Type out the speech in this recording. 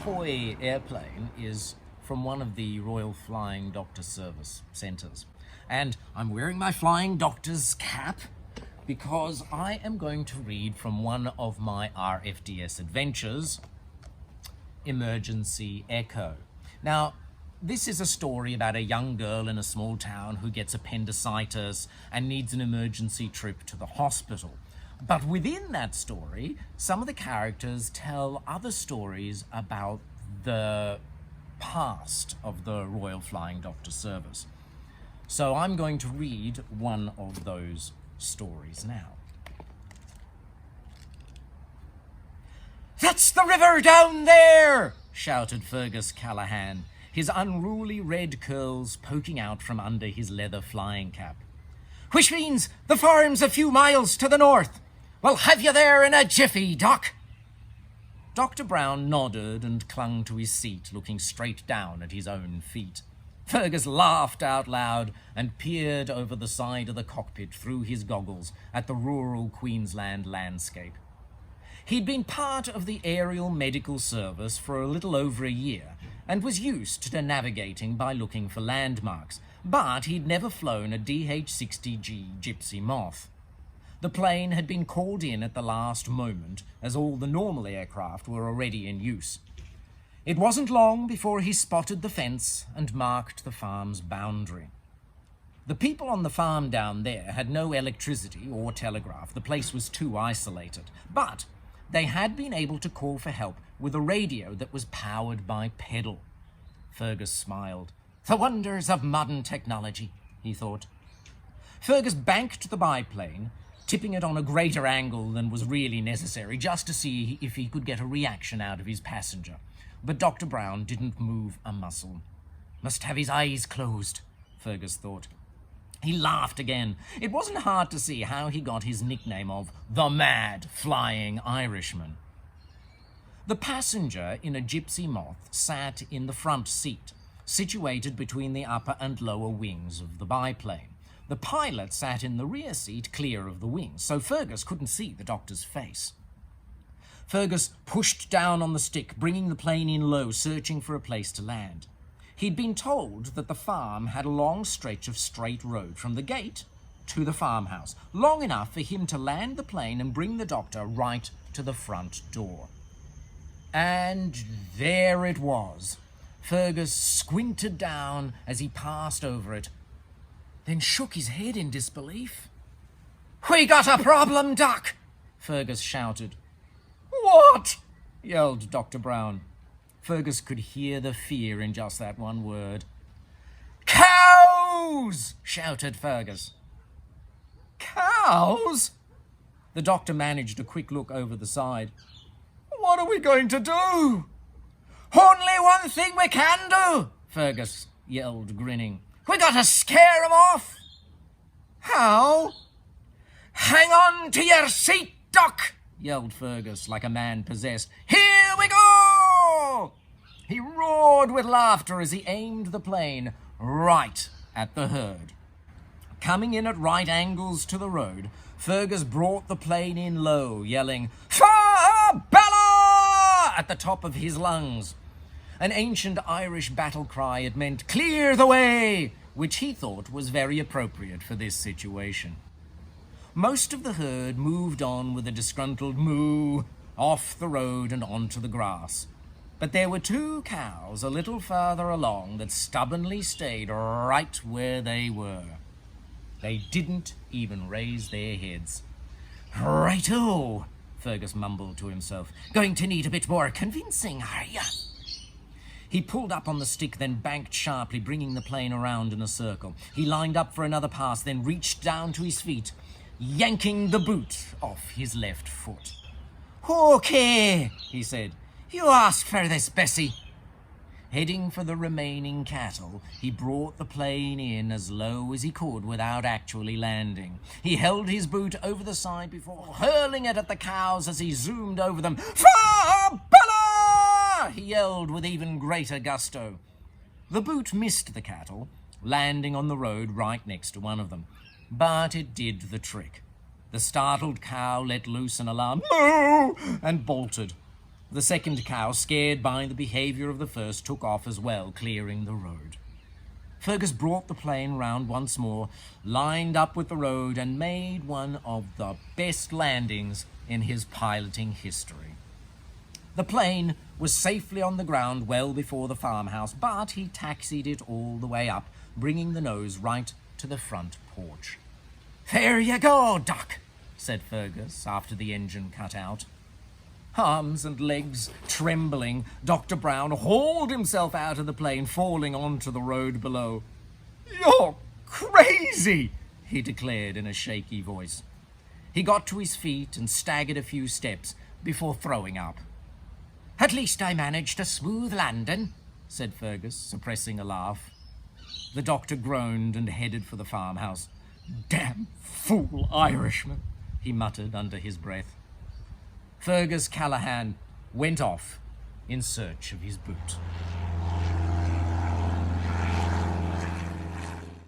toy airplane is from one of the Royal Flying Doctor Service centres. And I'm wearing my Flying Doctor's cap because I am going to read from one of my RFDS adventures, Emergency Echo. Now, this is a story about a young girl in a small town who gets appendicitis and needs an emergency trip to the hospital. But within that story, some of the characters tell other stories about the past of the Royal Flying Doctor Service. So I'm going to read one of those stories now. "That's the river down there!" shouted Fergus Callahan, his unruly red curls poking out from under his leather flying cap. "Which means the farm's a few miles to the north. We'll have you there in a jiffy, Doc." Dr. Brown nodded and clung to his seat, looking straight down at his own feet. Fergus laughed out loud and peered over the side of the cockpit through his goggles at the rural Queensland landscape. He'd been part of the aerial medical service for a little over a year and was used to navigating by looking for landmarks, but he'd never flown a DH-60G Gypsy Moth. The plane had been called in at the last moment, as all the normal aircraft were already in use. It wasn't long before he spotted the fence and marked the farm's boundary. The people on the farm down there had no electricity or telegraph. The place was too isolated. But they had been able to call for help with a radio that was powered by pedal. Fergus smiled. "The wonders of modern technology," he thought. Fergus banked the biplane, tipping it on a greater angle than was really necessary, just to see if he could get a reaction out of his passenger. But Dr. Brown didn't move a muscle. "Must have his eyes closed," Fergus thought. He laughed again. It wasn't hard to see how he got his nickname of the Mad Flying Irishman. The passenger in a Gypsy Moth sat in the front seat, situated between the upper and lower wings of the biplane. The pilot sat in the rear seat, clear of the wings, so Fergus couldn't see the doctor's face. Fergus pushed down on the stick, bringing the plane in low, searching for a place to land. He'd been told that the farm had a long stretch of straight road from the gate to the farmhouse, long enough for him to land the plane and bring the doctor right to the front door. And there it was. Fergus squinted down as he passed over it, then shook his head in disbelief. "We got a problem, Doc!" Fergus shouted. "What?" yelled Dr. Brown. Fergus could hear the fear in just that one word. "Cows!" shouted Fergus. "Cows?" The doctor managed a quick look over the side. "What are we going to do?" "Only one thing we can do," Fergus yelled, grinning. "We gotta scare 'em off." "How?" "Hang on to your seat, Doc," yelled Fergus like a man possessed. "Here we go!" He roared with laughter as he aimed the plane right at the herd. Coming in at right angles to the road, Fergus brought the plane in low, yelling, "Fa-bella!" at the top of his lungs. An ancient Irish battle cry. It meant, "Clear the way," which he thought was very appropriate for this situation. Most of the herd moved on with a disgruntled moo off the road and onto the grass. But there were two cows a little further along that stubbornly stayed right where they were. They didn't even raise their heads. "Righto," Fergus mumbled to himself. "Going to need a bit more convincing, are ya?" He pulled up on the stick, then banked sharply, bringing the plane around in a circle. He lined up for another pass, then reached down to his feet, yanking the boot off his left foot. "Okay," he said. "You asked for this, Bessie." Heading for the remaining cattle, he brought the plane in as low as he could without actually landing. He held his boot over the side before hurling it at the cows as he zoomed over them. "Fa-bella!" he yelled with even greater gusto. The boot missed the cattle, landing on the road right next to one of them. But it did the trick. The startled cow let loose an alarm, "Moo!" and bolted. The second cow, scared by the behaviour of the first, took off as well, clearing the road. Fergus brought the plane round once more, lined up with the road, and made one of the best landings in his piloting history. The plane was safely on the ground well before the farmhouse, but he taxied it all the way up, bringing the nose right to the front porch. "There you go, Doc," said Fergus, after the engine cut out. Arms and legs trembling, Dr. Brown hauled himself out of the plane, falling onto the road below. "You're crazy," he declared in a shaky voice. He got to his feet and staggered a few steps before throwing up. "At least I managed a smooth landing," said Fergus, suppressing a laugh. The doctor groaned and headed for the farmhouse. "Damn fool Irishman," he muttered under his breath. Fergus Callahan went off in search of his boot.